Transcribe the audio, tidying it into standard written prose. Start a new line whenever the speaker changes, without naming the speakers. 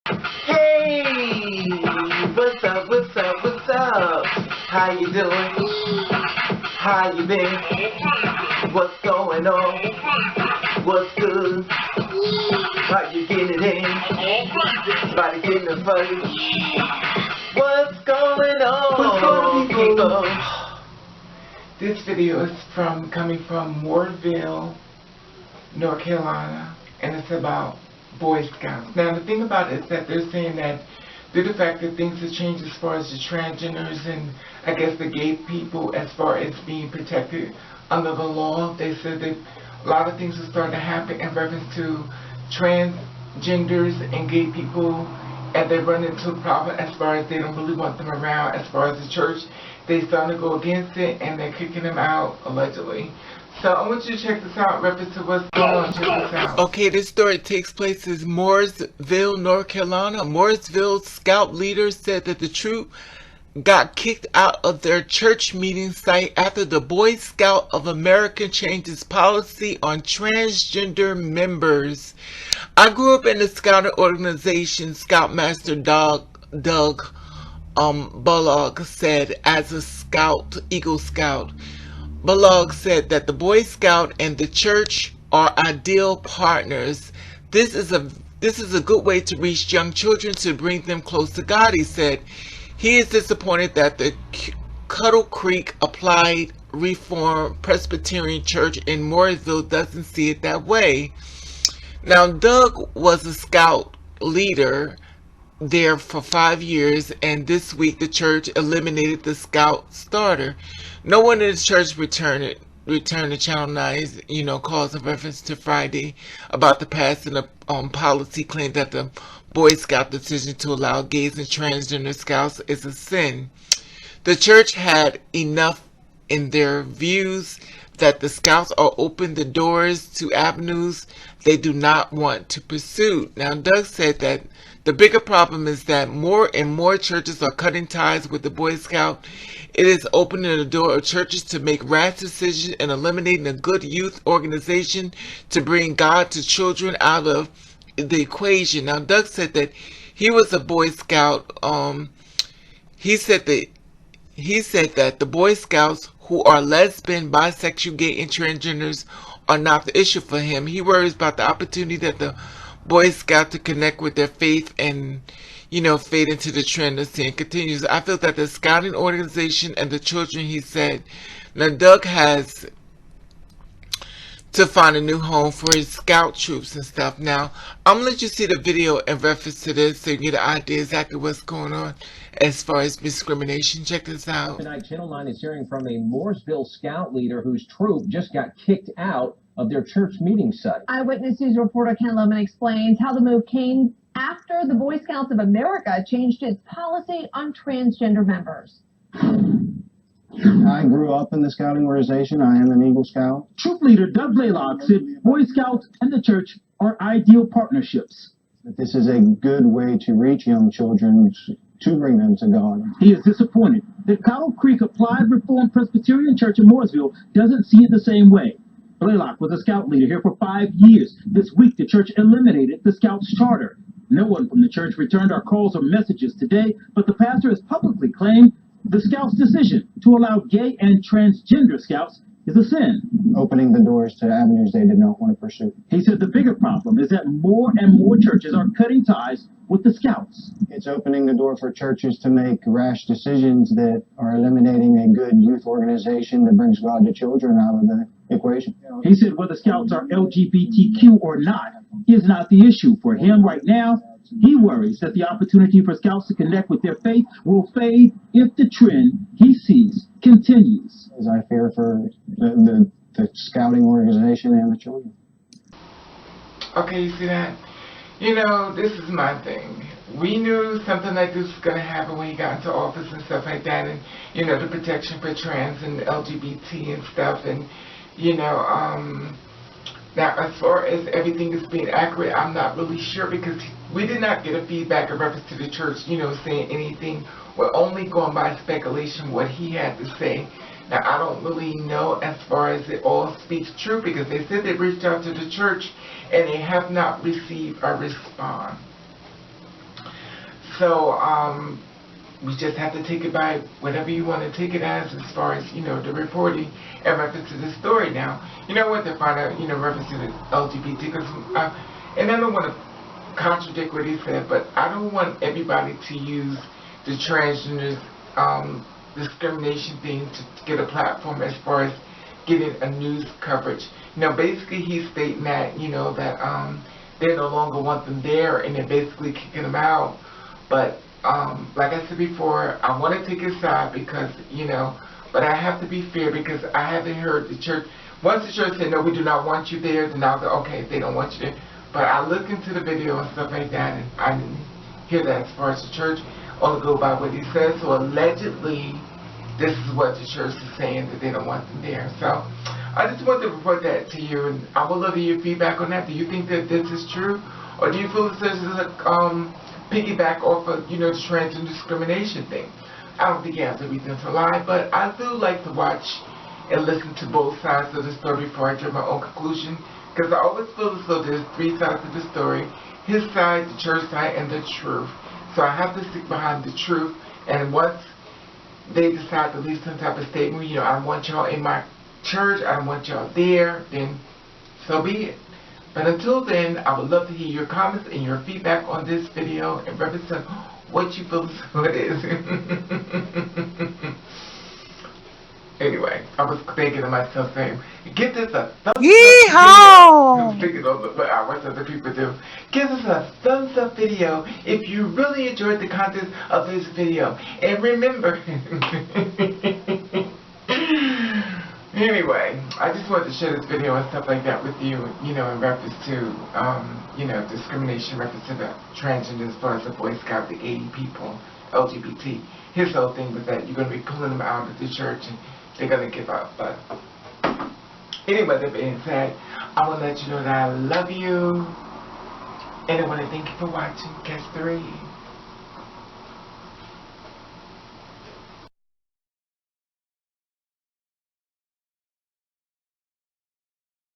Hey, what's up, what's up, what's up? How you doing? How you been? What's going on? What's good? How you getting it in? Body getting it funny? What's going on? What's going on, people? This video is coming from Mooresville, North Carolina, and it's about Boy Scouts. Now, the thing about it is that they're saying that due to the fact that things have changed as far as the transgenders and I guess the gay people as far as being protected under the law, they said that a lot of things are starting to happen in reference to transgenders and gay people, and they run into a problem as far as they don't really want them around. As far as the church, they starting to go against it and they're kicking them out, allegedly. So I want you to check this out, reference to what's going on. Check this out. Okay, this story takes place in Mooresville, North Carolina. Mooresville Scout leaders said that the troop got kicked out of their church meeting site after the Boy Scout of America changed its policy on transgender members. I grew up in the scouting organization. Scoutmaster Doug Balog said, as a scout, Eagle Scout. Balog said that the Boy Scout and the church are ideal partners. This is a good way to reach young children, to bring them close to God, he said. He is disappointed that the Coddle Creek Applied Reformed Presbyterian Church in Mooresville doesn't see it that way. Now, Doug was a scout leader there for 5 years, and this week the church eliminated the scout starter. No one in the church returned to Channel 9's, calls of reference to Friday about the passing of policy claimed that the Boy Scout decision to allow gays and transgender scouts is a sin. The church had enough in their views that the scouts are open the doors to avenues they do not want to pursue. Now, Doug said that the bigger problem is that more and more churches are cutting ties with the Boy Scout. It is opening the door of churches to make rash decisions and eliminating a good youth organization to bring God to children out of the equation. Now, Doug said that he was a Boy Scout. He said that the Boy Scouts who are lesbian, bisexual, gay, and transgenders are not the issue for him. He worries about the opportunity that the Boy Scout to connect with their faith and, fade into the trend of sin. Continues, I feel that the scouting organization and the children, he said. Now, Doug has to find a new home for his scout troops and stuff. Now, I'm going to let you see the video in reference to this so you get an idea exactly what's going on as far as discrimination. Check this out.
Tonight, Channel 9 is hearing from a Mooresville scout leader whose troop just got kicked out of their church meeting site.
Eyewitness News reporter Ken Lohman explains how the move came after the Boy Scouts of America changed its policy on transgender members.
I grew up in the scouting organization. I am an Eagle Scout.
Troop leader Doug Balog said Boy Scouts and the church are ideal partnerships.
This is a good way to reach young children, to bring them to God.
He is disappointed that Coddle Creek Applied Reformed Presbyterian Church in Mooresville doesn't see it the same way. Balog was a scout leader here for 5 years. This week, the church eliminated the Scouts charter. No one from the church returned our calls or messages today, but the pastor has publicly claimed the Scouts' decision to allow gay and transgender Scouts is a sin.
Opening the doors to avenues they did not want to pursue.
He said the bigger problem is that more and more churches are cutting ties with the Scouts.
It's opening the door for churches to make rash decisions that are eliminating a good youth organization that brings God to children out of the equation.
He said whether Scouts are LGBTQ or not is not the issue for him right now. He worries that the opportunity for Scouts to connect with their faith will fade if the trend he sees continues.
As I fear for the scouting organization and the children.
Okay, you see that? This is my thing. We knew something like this was going to happen when he got into office and stuff like that, and, the protection for trans and LGBT and stuff, and, now, as far as everything is being accurate, I'm not really sure because we did not get a feedback in reference to the church, saying anything. We're only going by speculation what he had to say. Now, I don't really know as far as it all speaks true because they said they reached out to the church and they have not received a response. So we just have to take it by whatever you want to take it as far as, the reporting and reference to the story. Now, you know what, to find out, reference to the LGBT, because, and I don't want to contradict what he said, but I don't want everybody to use the transgender discrimination thing to get a platform as far as getting a news coverage. Basically he's stating that, that they no longer want them there, and they're basically kicking them out. But like I said before, I want to take his side because, but I have to be fair, because I haven't heard the church. Once the church said, no, we do not want you there, then I'll go, okay, they don't want you there. But I looked into the video and stuff like that, and I didn't hear that as far as the church, only go by what he says. So allegedly, this is what the church is saying, that they don't want them there. So I just want to report that to you, and I would love to hear your feedback on that. Do you think that this is true, or do you feel that this is a piggyback off of, the transgender discrimination thing? I don't think he has a reason to lie, but I do like to watch and listen to both sides of the story before I draw my own conclusion, because I always feel as though there's three sides of the story: his side, the church side, and the truth. So I have to stick behind the truth, and once they decide to leave some type of statement, I don't want y'all in my church, I don't want y'all there, then so be it. But until then, I would love to hear your comments and your feedback on this video and represent what you feel it is. Anyway, I was thinking to myself, saying, give this a thumbs up video. I'm thinking of what other people do. Give us a thumbs up video if you really enjoyed the content of this video. And remember, anyway, I just wanted to share this video and stuff like that with you, in reference to, discrimination, reference to the transgender, as far as the Boy Scout, the 80 people, LGBT. His whole thing was that you're going to be pulling them out of the church and they're going to give up. But anyway, that being said, I want to let you know that I love you. And I want to thank you for watching. Catch 3.